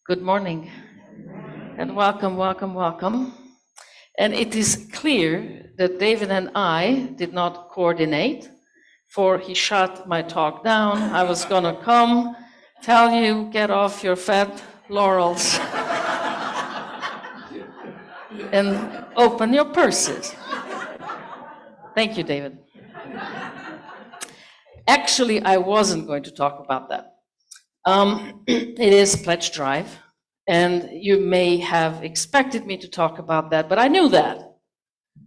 Good morning, and welcome, welcome, welcome. And it is clear that David and I did not coordinate, for he shut my talk down. I was gonna come, tell you, get off your fat laurels, and open your purses. Thank you, David. Actually, I wasn't going to talk about that. It is Pledge Drive, and you may have expected me to talk about that, but I knew that.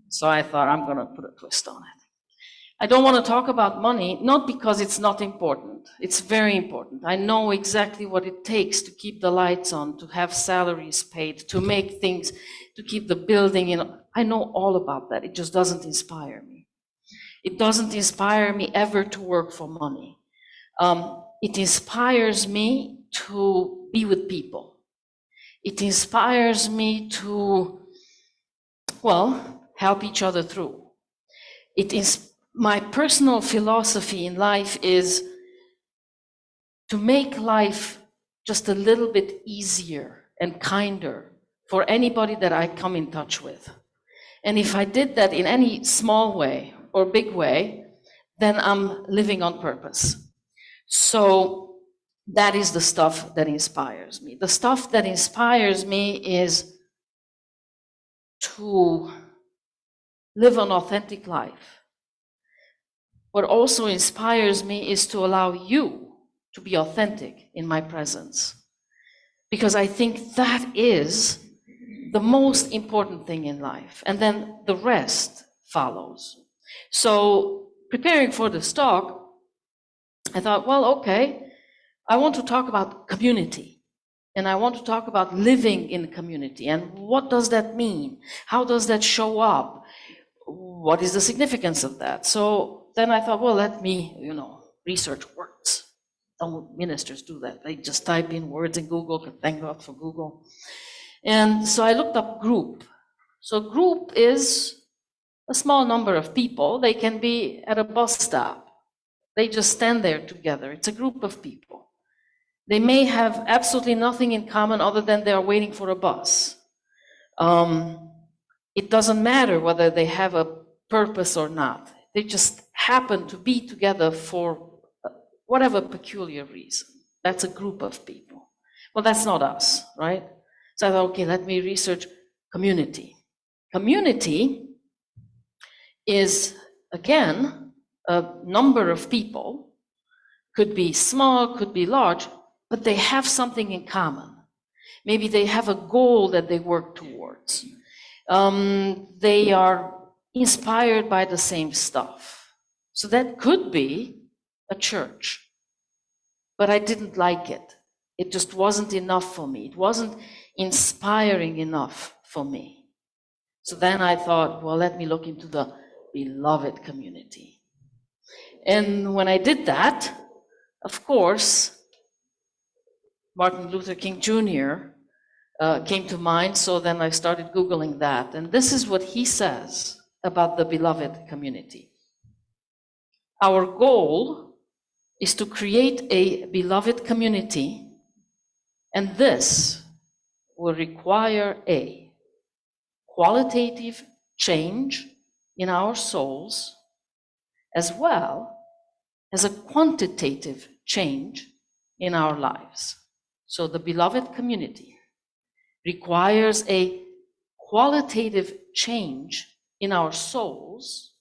So I thought I'm going to put a twist on it. I don't want to talk about money, not because it's not important. It's very important. I know exactly what it takes to keep the lights on, to have salaries paid, to make things, to keep the building in. I know all about that. It just doesn't inspire me. It doesn't inspire me ever to work for money. It inspires me to be with people. It inspires me to, well, help each other through. My personal philosophy in life is to make life just a little bit easier and kinder for anybody that I come in touch with. And if I did that in any small way or big way, then I'm living on purpose. So that is the stuff that inspires me. The stuff that inspires me is to live an authentic life. What also inspires me is to allow you to be authentic in my presence. Because I think that is the most important thing in life. And then the rest follows. So preparing for this talk, I thought, well, okay, I want to talk about community. And I want to talk about living in community. And what does that mean? How does that show up? What is the significance of that? So then I thought, well, let me, research words. Some ministers do that. They just type in words in Google, thank God for Google. And so I looked up group. So group is a small number of people. They can be at a bus stop. They just stand there together. It's a group of people. They may have absolutely nothing in common other than they are waiting for a bus. It doesn't matter whether they have a purpose or not. They just happen to be together for whatever peculiar reason. That's a group of people. Well, that's not us, right? So I thought, okay, let me research community. Community is, again, a number of people, could be small, could be large, but they have something in common. Maybe they have a goal that they work towards. They are inspired by the same stuff. So that could be a church, but I didn't like it. It just wasn't enough for me. It wasn't inspiring enough for me. So then I thought, well, let me look into the beloved community. And when I did that, of course, Martin Luther King Jr. Came to mind, so then I started Googling that. And this is what he says about the beloved community. Our goal is to create a beloved community, and this will require a qualitative change in our souls, as well as a quantitative change in our lives. So the beloved community requires a qualitative change in our souls,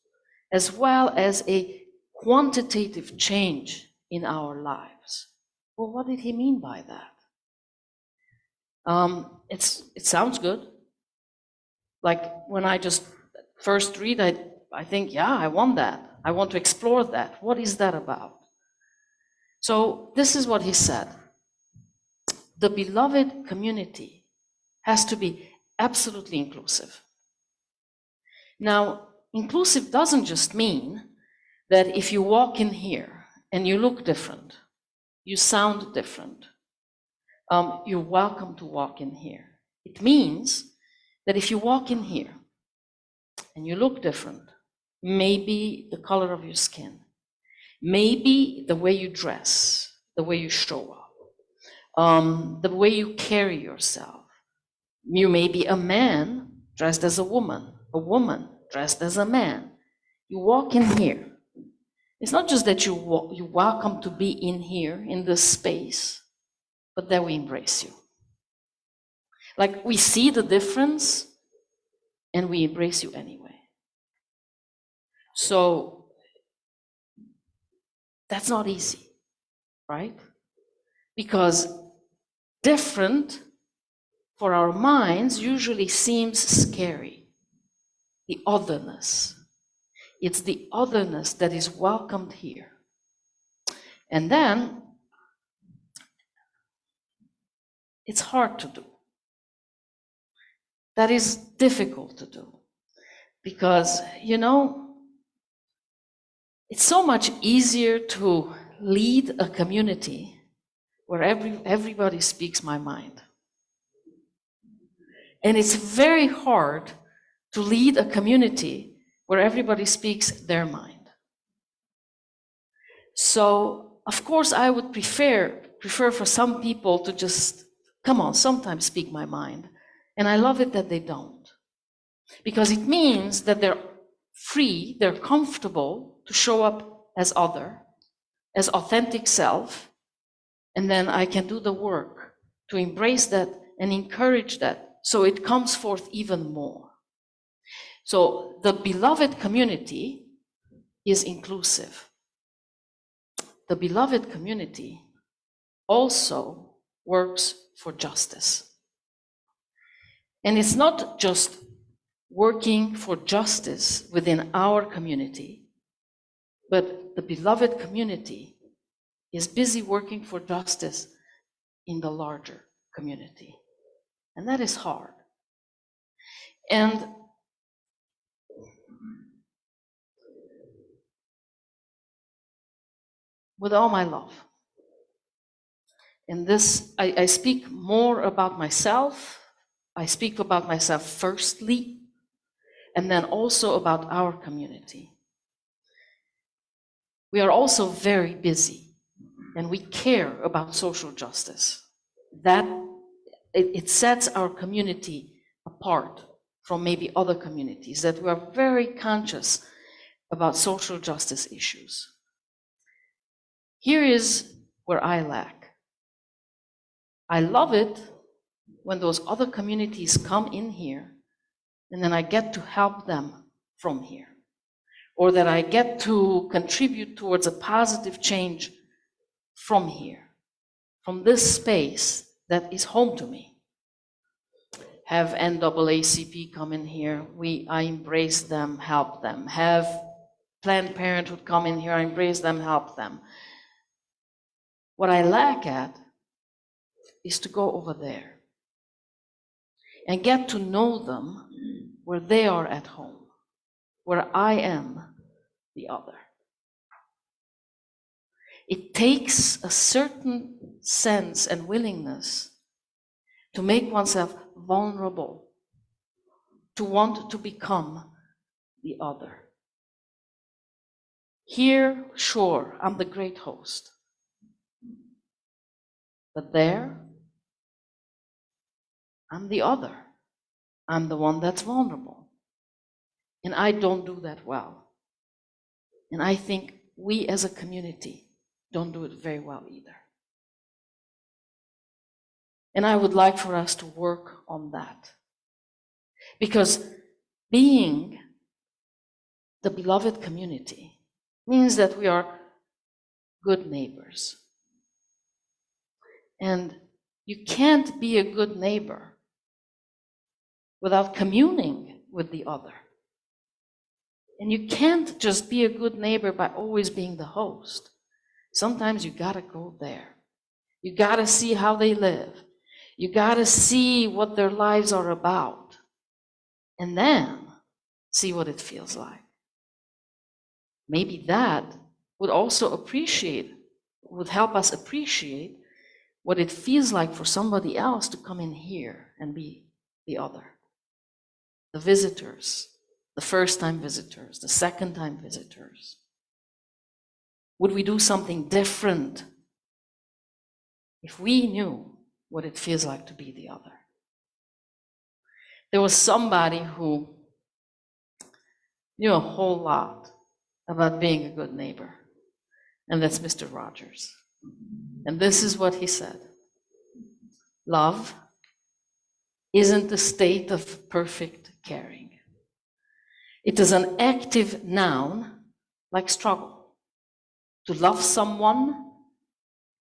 as well as a quantitative change in our lives. Well, what did he mean by that? It sounds good. Like when I just first read, I think, yeah, I want that. I want to explore that. What is that about? So this is what he said. The beloved community has to be absolutely inclusive. Now, inclusive doesn't just mean that if you walk in here and you look different, you sound different, you're welcome to walk in here. It means that if you walk in here and you look different, maybe the color of your skin, maybe the way you dress, the way you show up, the way you carry yourself. You may be a man dressed as a woman dressed as a man. You walk in here. It's not just that you're welcome to be in here, in this space, but that we embrace you. Like, we see the difference and we embrace you anyway. So that's not easy, right? Because different for our minds usually seems scary. The otherness. It's the otherness that is welcomed here. And then it's hard to do. That is difficult to do. Because, you know, it's so much easier to lead a community where everybody speaks my mind. And it's very hard to lead a community where everybody speaks their mind. So, of course, I would prefer for some people to just, come on, sometimes speak my mind. And I love it that they don't. Because it means that they're free, they're comfortable to show up as other, as authentic self, and then I can do the work to embrace that and encourage that so it comes forth even more. So the beloved community is inclusive. The beloved community also works for justice. And it's not just working for justice within our community, but the beloved community is busy working for justice in the larger community. And that is hard. And with all my love, in this, I speak more about myself. I speak about myself firstly, and then also about our community. We are also very busy, and we care about social justice. That it sets our community apart from maybe other communities, that we are very conscious about social justice issues. Here is where I lack. I love it when those other communities come in here, and then I get to help them from here, or that I get to contribute towards a positive change from here, from this space that is home to me. Have NAACP come in here, I embrace them, help them. Have Planned Parenthood come in here, I embrace them, help them. What I lack at is to go over there and get to know them where they are at home, where I am the other. It takes a certain sense and willingness to make oneself vulnerable, to want to become the other. Here, sure, I'm the great host. But there, I'm the other. I'm the one that's vulnerable. And I don't do that well. And I think we as a community don't do it very well either. And I would like for us to work on that. Because being the beloved community means that we are good neighbors. And you can't be a good neighbor without communing with the other. And you can't just be a good neighbor by always being the host. Sometimes you gotta go there. You gotta see how they live. You gotta see what their lives are about. And then see what it feels like. Maybe that would also would help us appreciate what it feels like for somebody else to come in here and be the other. The visitors, the first-time visitors, the second-time visitors. Would we do something different if we knew what it feels like to be the other. There was somebody who knew a whole lot about being a good neighbor, and that's Mr. Rogers. And this is what he said: love isn't a state of perfect caring. It is an active noun like struggle. To love someone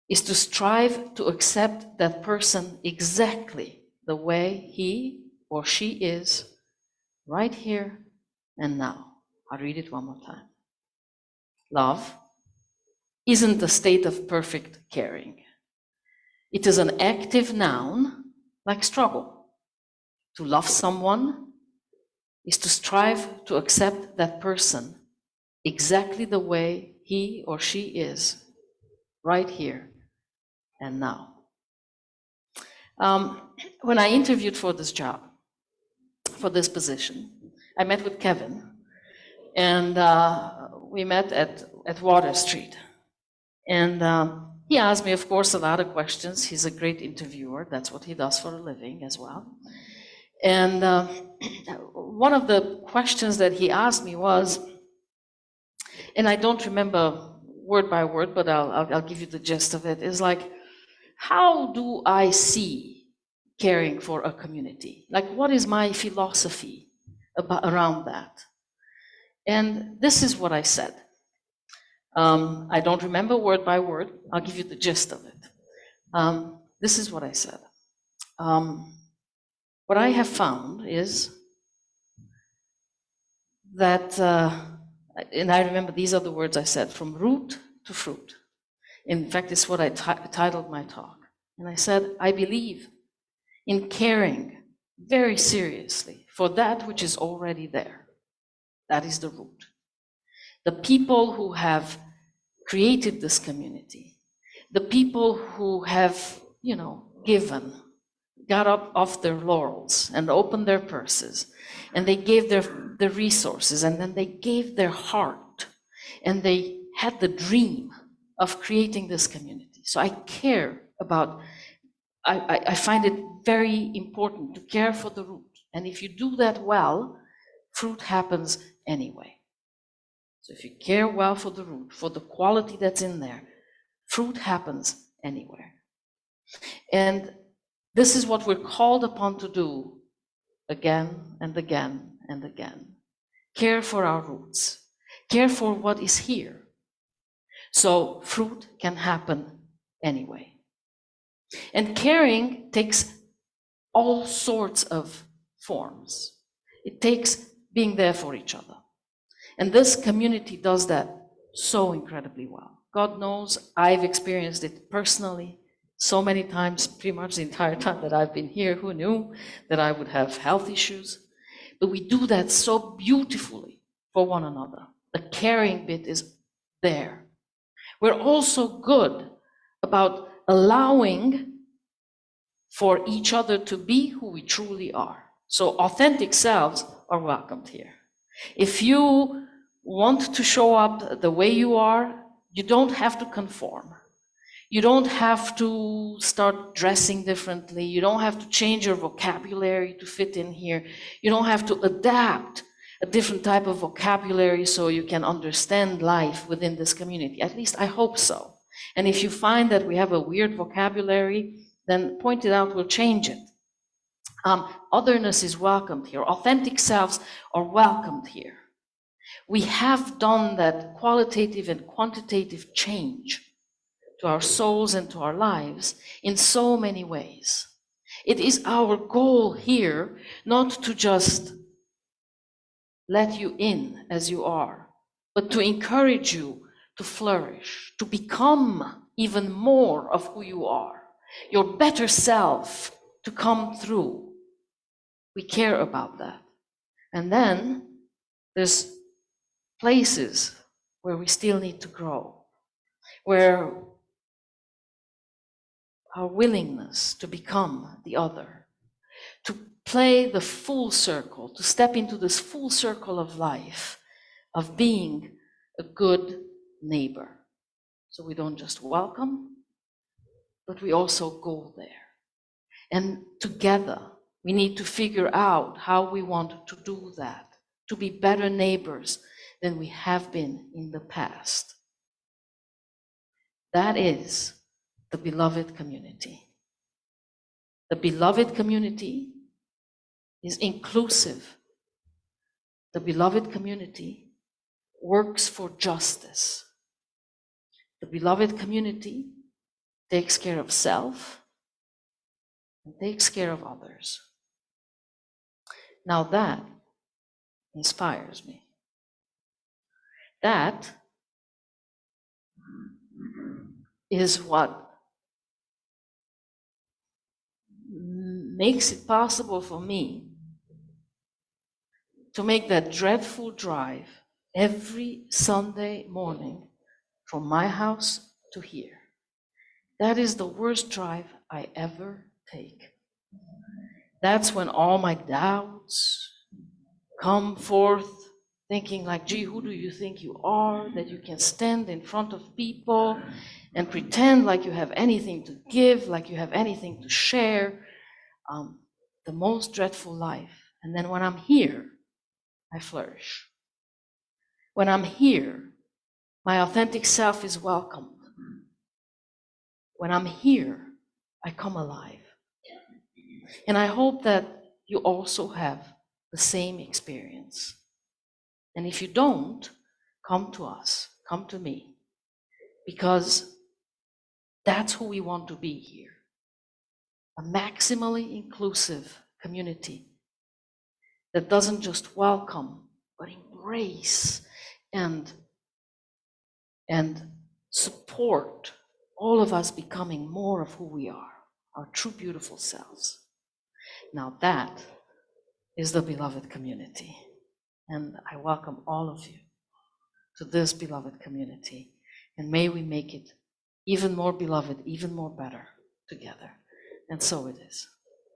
is to strive to accept that person exactly the way he or she is, right here and now. I'll read it one more time. Love isn't a state of perfect caring. It is an active noun like struggle. To love someone is to strive to accept that person exactly the way he or she is, right here and now. When I interviewed for this job, for this position, I met with Kevin, and we met at Water Street. And he asked me, of course, a lot of questions. He's a great interviewer. That's what he does for a living as well. And one of the questions that he asked me was, and I don't remember word by word, but I'll give you the gist of it, is like, how do I see caring for a community? Like, what is my philosophy around that? And this is what I said. I don't remember word by word. I'll give you the gist of it. This is what I said. What I have found is that, and I remember these are the words I said, from root to fruit. In fact, it's what I titled my talk. And I said, I believe in caring very seriously for that which is already there. That is the root. The people who have created this community, the people who have, given, got up off their laurels and opened their purses, and they gave their resources, and then they gave their heart, and they had the dream of creating this community. So I care about, I find it very important to care for the root. And if you do that well, fruit happens anyway. So if you care well for the root, for the quality that's in there, fruit happens anywhere. And this is what we're called upon to do again and again and again. Care for our roots. Care for what is here. So fruit can happen anyway. And caring takes all sorts of forms. It takes being there for each other. And this community does that so incredibly well. God knows I've experienced it personally so many times, pretty much the entire time that I've been here. Who knew that I would have health issues? But we do that so beautifully for one another. The caring bit is there. We're also good about allowing for each other to be who we truly are. So authentic selves are welcomed here. If you want to show up the way you are, you don't have to conform. You don't have to start dressing differently. You don't have to change your vocabulary to fit in here. You don't have to adapt a different type of vocabulary so you can understand life within this community. At least I hope so. And if you find that we have a weird vocabulary, then point it out, we'll change it. Otherness is welcomed here. Authentic selves are welcomed here. We have done that qualitative and quantitative change to our souls and to our lives in so many ways. It is our goal here not to just let you in as you are, but to encourage you to flourish, to become even more of who you are, your better self to come through. We care about that. And then there's places where we still need to grow, where our willingness to become the other, to play the full circle, to step into this full circle of life, of being a good neighbor. So we don't just welcome, but we also go there. And together, we need to figure out how we want to do that, to be better neighbors than we have been in the past. That is the beloved community. The beloved community is inclusive. The beloved community works for justice. The beloved community takes care of self and takes care of others. Now that inspires me. That is what makes it possible for me to make that dreadful drive every Sunday morning from my house to here. That is the worst drive I ever take. That's when all my doubts come forth, thinking like, gee, who do you think you are, that you can stand in front of people and pretend like you have anything to give, like you have anything to share. The most dreadful life. And then when I'm here, I flourish. When I'm here, my authentic self is welcomed. When I'm here, I come alive. And I hope that you also have the same experience. And if you don't, come to us, come to me, because that's who we want to be here. A maximally inclusive community that doesn't just welcome, but embrace and support all of us becoming more of who we are, our true beautiful selves. Now that is the beloved community. And I welcome all of you to this beloved community. And may we make it even more beloved, even more better together. And so it is.